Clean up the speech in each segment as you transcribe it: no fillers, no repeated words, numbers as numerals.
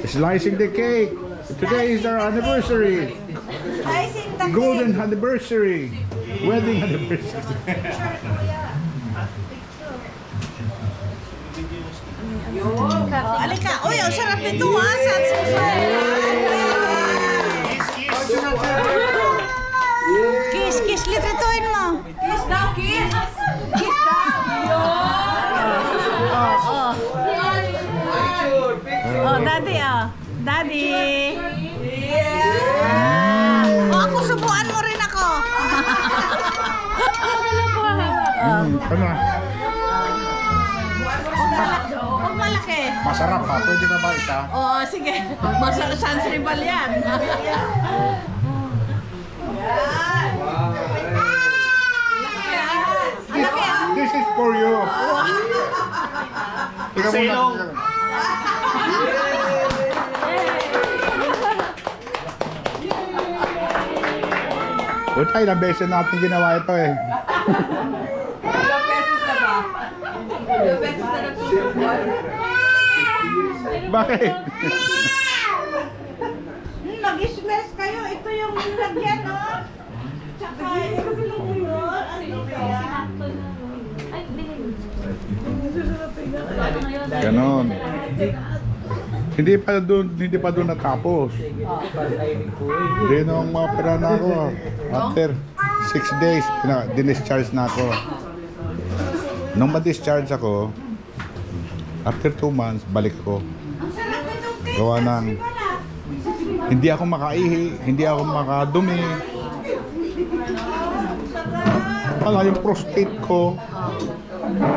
Slicing the cake. Today is our anniversary. Golden anniversary. Wedding anniversary. Alika. Uy, ang sarap nito ha. Kiss, kiss. Litrituin mo. Kiss daw, kiss. Kiss daw. Oh, daddy, oh. Daddy. Oh, ako, subuan mo rin ako. Ano? Huwag malaki. Masarap pa. Pwede na ba isa? Oo, sige. Masarap sans rival yan. This is for you. Ikaw muna. Buta, ilang beses natin ginawa ito eh. Ilang beses na ba? Ilang beses na nagsusubuan? Bakit? Mag-smash kayo. Ito yung nilagyan, no? Tsaka, ito yung ano kaya? Ganon. Hindi pa doon natapos. Hindi nung mapera na ako. After 6 days, dinischarge na ako. Nung ma-discharge ako, after 2 months, balik ko. Gawa ng hindi ako makaihi, hindi ako makadumi. Wala yung prostate ko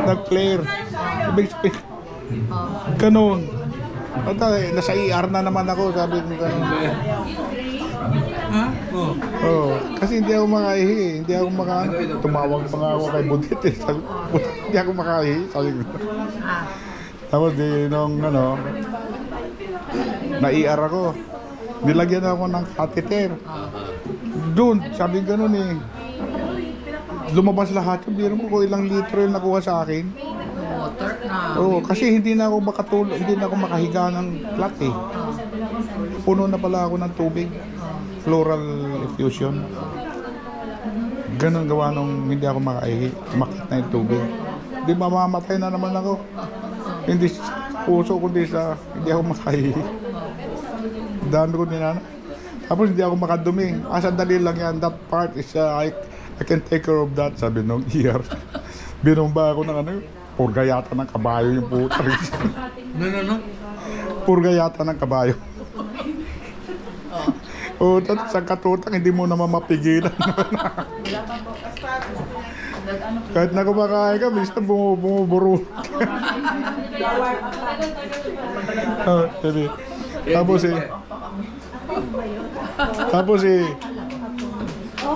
nag-clear. Ibig sabihin, ganon. Nasa ER na naman ako, sabi ko gano'n. Oh, kasi hindi ako makaihi, hindi ako tumawag pa nga ako kay Budit eh. Sabi, hindi ako makaihi, sabi ko. Tapos di nung na-ER ako, nilagyan ako ng catheter. Doon, sabi gano'n eh. Lumabas lahat yung biro mo kung ilang litro yung nakuha sa akin. Water na. Oo, kasi hindi na ako makatulog, hindi na ako makahiga ng flat eh. Puno na pala ako ng tubig. Floral effusion. Ganun gawa nung hindi ako makaihi. Makit na yung tubig. Di mamamatay na naman ako. Hindi sa puso, kundi sa hindi ako makaihi. Dami ko dinana. Tapos hindi ako makadumi. Sandali lang yan. That part is, I can take care of that, sabi nung ER. Binomba ako ng purga yata ng kabayo yung puta. No. Purga yata ng kabayo. O, tapos sa katutang, hindi mo naman mapigilan. Kahit na kumakain ka, minsan bumuburo. Tapos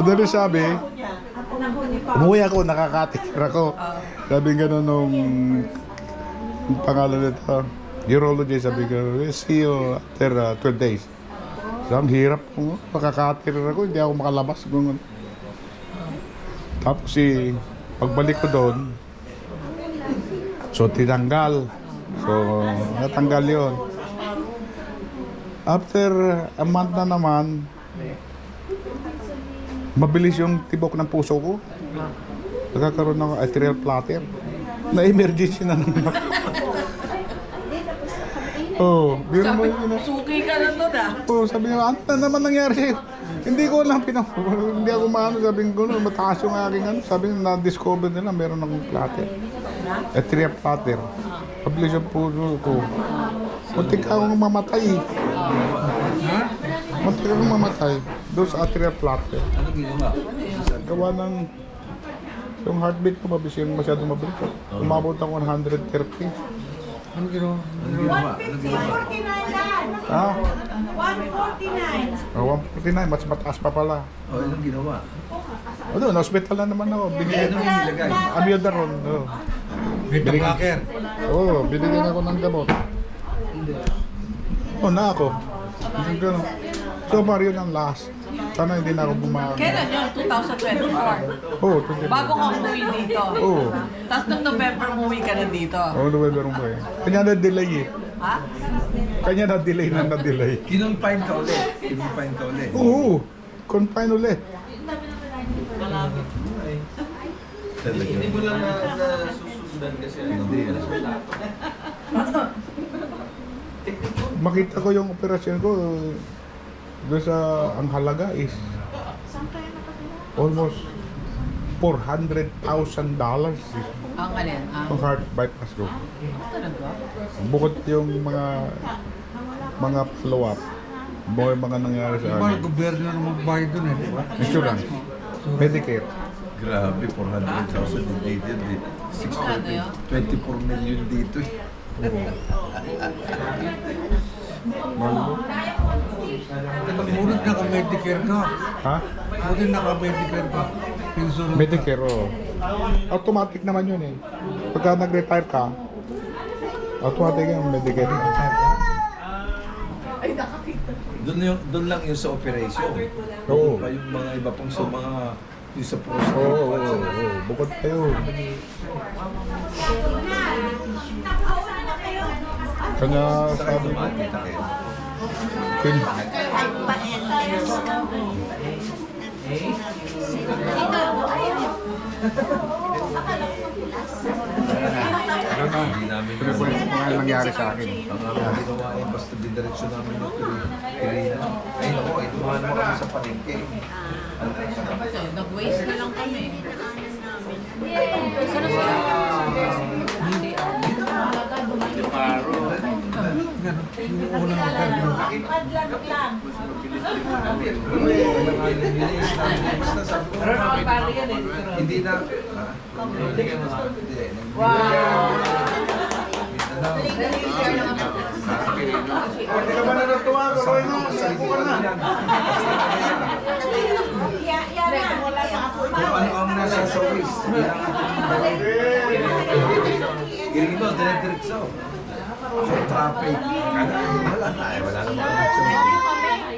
dali sabi, umuwi ako, nakakatikir ako. Sabi gano'n nung pangalan nito, urology, sabi gano'n, see you after 12 days. So, ang hirap ko, makakatir ako, hindi ako makalabas. Tapos pagbalik ko doon, so tinanggal. So, natanggal yon. After a month na naman, mabilis yung tibok ng puso ko. Nagkakaroon ng atrial flutter. Na-emergency na naman ako. Oh, biro mo yun. Suki ka na doon ah. Oh, sabi niya, ano na naman nangyari sa'yo? Hindi ko lang hindi ako maano, sabi ko, mataas yung aking ano. Sabi niya, na-discover nila, meron ng flutter. Atrial flutter. Mabilis yung puso ko. Muntik akong mamatay. Muntik akong mamatay. Doon sa atrial flutter. Ano ginawa? Gawa ng yung heartbeat ko mabilis yung masyadong mabilis. Umabot ako 130. Ano ginawa? Ano ginawa? 149 lang. Ah? 149. 149, mas mataas pa pala. Anong ginawa? O doon, hospital na naman ako. Binigyan Ano yung nilagay? Amiodarone. Beta-blocker. Oo, binigyan ako ng gamot. Oo, na ako. So far yun ang last. Sana hindi na ako bumawi. Kailan yun? 2024? Oo, 20. Bago ka umuwi dito. Oo. Tapos nung November umuwi ka na dito. Oo, November mo eh. Kanya na-delay eh. Ha? Kanya na-delay na na-delay. Kinonfine ka ulit. Kinonfine ka ulit. Oo, confine ulit. Malapit. Hindi mo lang nasusundan kasi. Hindi. Makita ko yung operasyon ko, doon sa, ang halaga is almost $400,000 Ang alin? ang heart bypass ko. Talaga? Bukod yung mga follow-up, mga nangyari sa Parang akin. gobyerno na magbayad dun eh, di ba? Insurance, Medicare. Grabe, 400,000 din dito. Magkano yun? 24 million dito eh. Ngunit naka-Medicare ka. Ha? Ngunit naka-Medicare ka. Insurance. Medicare, oo. Automatic naman yun eh. Pagka nag-retire ka, automatic yung Medicare. Doon lang yung sa operation. Oo. Pa yung mga iba pang sa mga yung sa prostate. Oo, oo, oo. Bukod tayo. Kanya Sa sabi ko, makita kayo. Hindi namin Pero kung ano nangyari sa akin. ang aming ginawa ay basta didiretso namin yung Kirina. Ay nako, ay tumahan mo kami sa palengke. Nag-waste na lang kami. Sana sila? Hindi. Basta sabi ko, hindi na. Hindi ka ba natutuwa? Sabi ko sa inyo na. Kung ano ang nasa sa waste, giling ito, dire-diretso. So, traffic. Wala na eh, wala na mga action.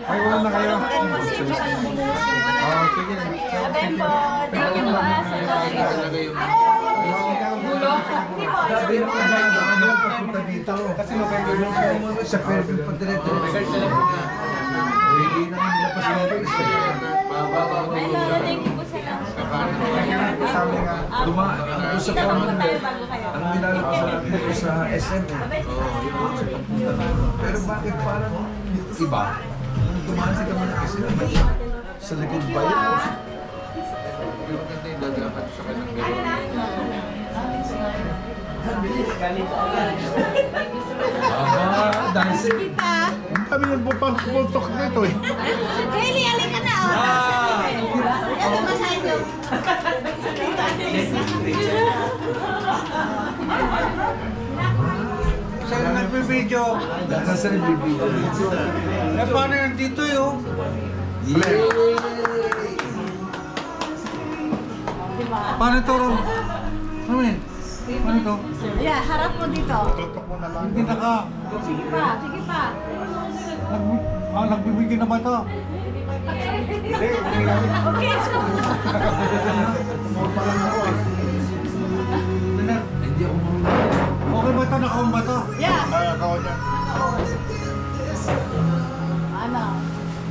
Ay, wala na kayo. Ah, sige. Sabi ko na ano papunta dito. Kasi magkakaroon sa Fairview pa dire-diretso. Hindi na nila pa sila pa isa. Dumaan doon sa Commonwealth, ang nilalabas natin doon sa SM. Pero bakit parang iba? Nung dumaan si Kamanakis sila, sa likod ba yun? Dahil sa Ang dami ng putok nito eh. Kelly, alin ka na, oh. Ano ba sa inyo? saan nagbibideo? Nasa nagbibideo. Eh, paano yan dito yun? Paano ito, Ron? Ano yun? Paano ito? Yeah, harap mo dito. Tutok mo na lang. Hindi na ka. Sige pa, sige pa. Nagbibigyan na ba ito? Okay, so. Hindi ako marunong. Okay ba ito? Nakaon ba ito? Yeah. Ay, ako niya. Ano?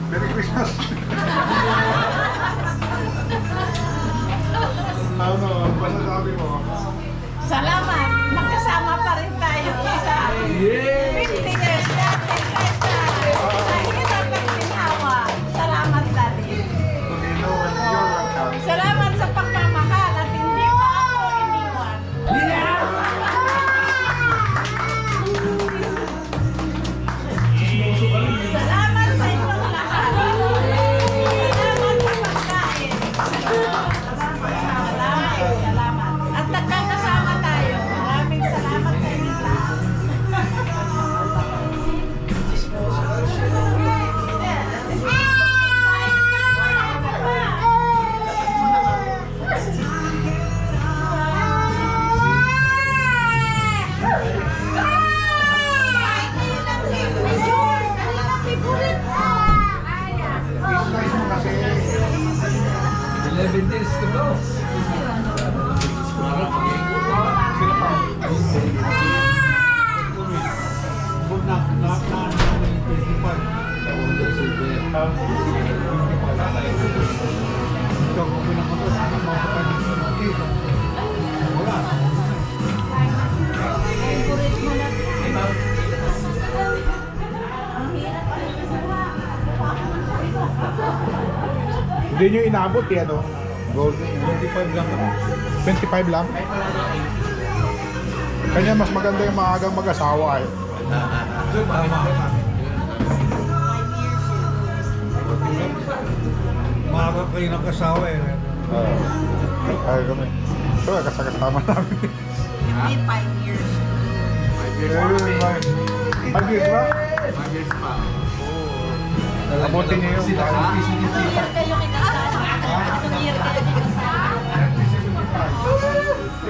Merry Christmas. Ano, masasabi mo? Salamat. Magkasama pa rin tayo sa 50 years natin. Sa hirap at ginawa. Salamat, Daddy. Salamat sa pagmamahal at hindi mo ako iniwan. Salamat sa inyong lahat. Salamat sa pagkain. Salamat. At nagkakasama tayo. Maraming salamat sa inyo lahat. Hindi nyo inabot eh, ano? Golden. 25 lang ako. 25 lang? Kanya mas maganda yung maagang mag-asawa eh. Tama. Maaga kayo ng kasawa eh. Ay kami. Ito kasama namin. Hindi 5 years. 5 years ba? 5 years pa. Abutin niyo yung Kayo kinasal. Anong year kayo kinasal?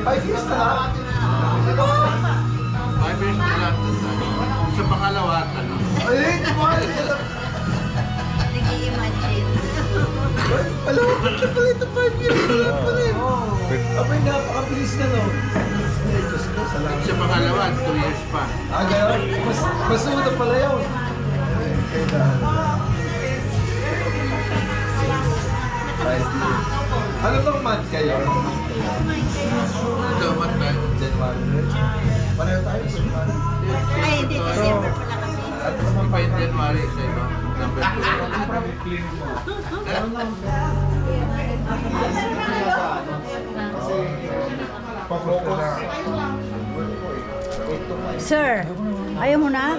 5 years na lang. 5 years na lang. Sa pangalawa, ano? Ay, di ba? Nag-i-imagine. Malawag na pala ito 5 years na lang pala eh. Abay, napakabilis na no. Ay, Diyos ko, salamat. Sa pangalawa, 2 years pa. Ah, gano'n? Mas una pala yun. Ano bang month kayo? Ito, mat ba? January. Pareho tayo, January. Ay, hindi. December pala kami. At naman Pa pa in January, sa ibang number 2. Focus ka na. Sir, ayaw mo na?